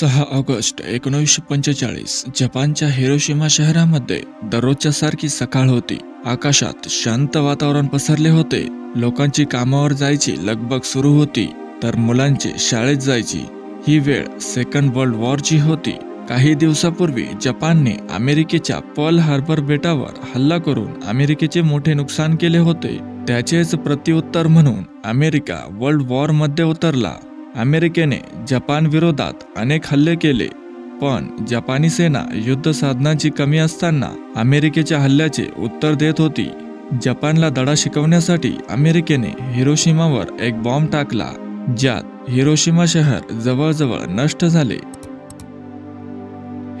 6 August 1945 जपानच्या Hiroshima शहरामध्ये दररोजच्या सारखी सकाळ होती। आकाशात शांत वातावरण पसरले होते। लोकांची कामावर जायची लगबग सुरू होती, तर मुलांची शाळेत जायची। ही वेळ सेकंड वर्ल्ड वॉरची होती। काही दिवसापूर्वी जपानने अमेरिकेच्या पर्ल हार्बर बेटावर हल्ला करून अमेरिकेचे मोठे नुकसान केले होते। त्याचेच प्रत्युत्तर म्हणून अमेरिका वर्ल्ड वॉर मध्ये उतरला। अमेरिकेने जपान विरोधात अनेक हल्ले केले, पण जपानी सेना युद्ध साधनांची कमी असताना अमेरिकेच्या हल्ल्याचे उत्तर देत होती। जपानला धडा शिकवण्यासाठी अमेरिकेने हिरोशिमावर एक बॉम्ब टाकला, ज्यात हिरोशिमा शहर जवळजवळ नष्ट झाले।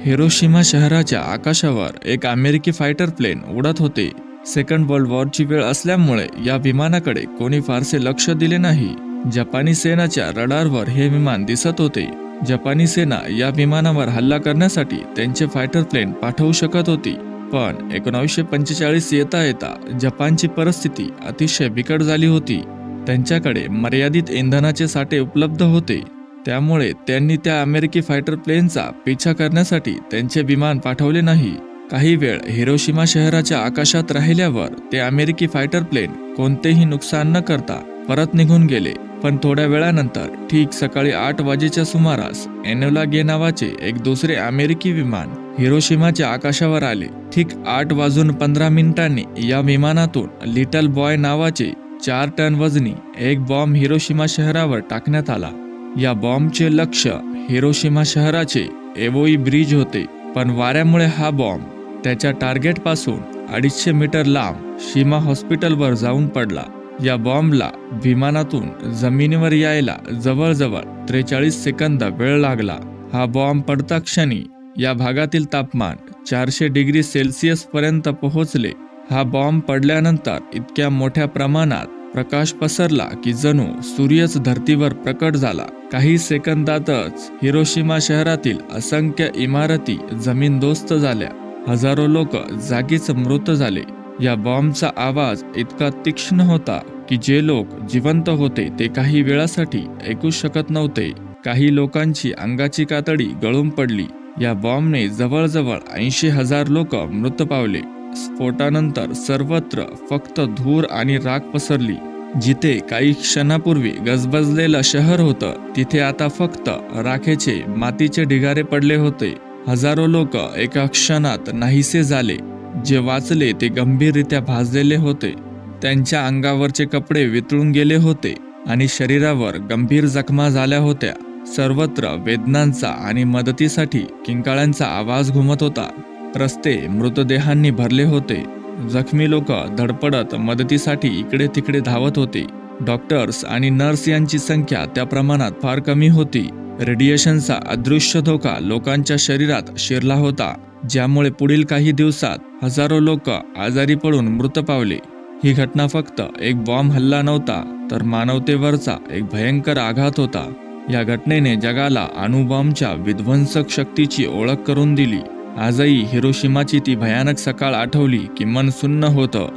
हिरोशिमा शहराच्या आकाशावर एक अमेरिकी फायटर प्लेन उडत होते। सेकंड वर्ल्ड वॉरची वेळ असल्यामुळे या विमानाकडे कोणी फारसे लक्ष दिले नाही। जपानी सेनाच्या रडारवर हे विमान दिसत होते। जपानी सेना या विमानावर हल्ला करण्यासाठी त्यांचे फायटर प्लेन पाठवू शकत होती, पण 1945 येता येता जपानची परिस्थिती अतिशय बिकट झाली होती। त्यांच्याकडे मर्यादित इंधनाचे साठे उपलब्ध होते, त्यामुळे त्यांनी त्या अमेरिकी फायटर प्लेनचा पिछा करण्यासाठी त्यांचे विमान पाठवले नाही। काही वेळ हिरोशिमा शहराच्या आकाशात राहिल्यावर ते अमेरिकी फायटर प्लेन कोणतेही नुकसान न करता परत निघून गेले। पण थोड्या वेळानंतर ठीक सकाळी 8 वाजेच्या सुमारास एनोला गे नावाचे एक दुसरे अमेरिकी विमान हिरोशिमाच्या आकाशावर आले। ठीक 8:15 या विमानातून लिटल बॉय नावाचे 4 टन वजनी एक बॉम्ब हिरोशिमा शहरावर टाकण्यात आला। या बॉम्बचे लक्ष्य हिरोशिमा शहराचे एवोई ब्रिज होते, पण वाऱ्यामुळे हा बॉम्ब त्याच्या टार्गेट पासून 250 मीटर लांब शिमा हॉस्पिटलवर जाऊन पडला। या बॉम्बला विमानातून जमिनीवर यायला जवळजवळ 43 सेकंद वेळ लागला। हा बॉम्ब पडता क्षणी या भागातील तापमान 400 डिग्री सेल्सिअस पर्यंत पोहोचले। हा बॉम्ब पडल्यानंतर इतक्या मोठ्या प्रमाणात प्रकाश पसरला की जणू सूर्यच धर्तीवर प्रकट झाला। काही सेकंदातच हिरोशिमा शहरातील असंख्य इमारती जमीनदोस्त झाल्या। हजारो लोक जागीच मृत झाले। या बॉम्बचा आवाज इतका तीक्ष्ण होता की जे लोक जिवंत होते ते काही वेळासाठी ऐकू शकत नव्हते। काही लोकांची अंगाची कातडी गळून पडली। या बॉम्बने जवळजवळ 80,000 लोक मृत पावले। स्फोटानंतर सर्वत्र फक्त धूर आणि राख पसरली। जिथे काही क्षणापूर्वी गजबजलेलं शहर होतं, तिथे आता फक्त राखेचे मातीचे ढिगारे पडले होते। हजारो लोक एका क्षणात नाहीसे झाले। जे वाचले ते गंभीररित्या भाजलेले होते। त्यांच्या अंगावरचे कपडे वितळून गेले होते आणि शरीरावर गंभीर जखमा झाल्या होत्या। सर्वत्र वेदनांचा आणि मदतीसाठी किंकाळ्यांचा आवाज घुमत होता। रस्ते मृतदेहांनी भरले होते। जखमी लोक धडपडत मदतीसाठी इकडे तिकडे धावत होते। डॉक्टर्स आणि नर्स यांची संख्या त्या प्रमाणात फार कमी होती। रेडिएशनचा अदृश्य धोका लोकांच्या शरीरात शिरला होता, ज्यामुळे पुढील काही दिवसात हजारो लोक आजारी पडून मृत पावले। ही घटना फक्त एक बॉम्ब हल्ला नव्हता, तर मानवतेवरचा एक भयंकर आघात होता। या घटनेने जगाला अणुबॉम्बच्या विध्वंसक शक्तीची ओळख करून दिली। आजही हिरोशिमाची ती भयानक सकाळ आठवली की मन सुन्न होतं।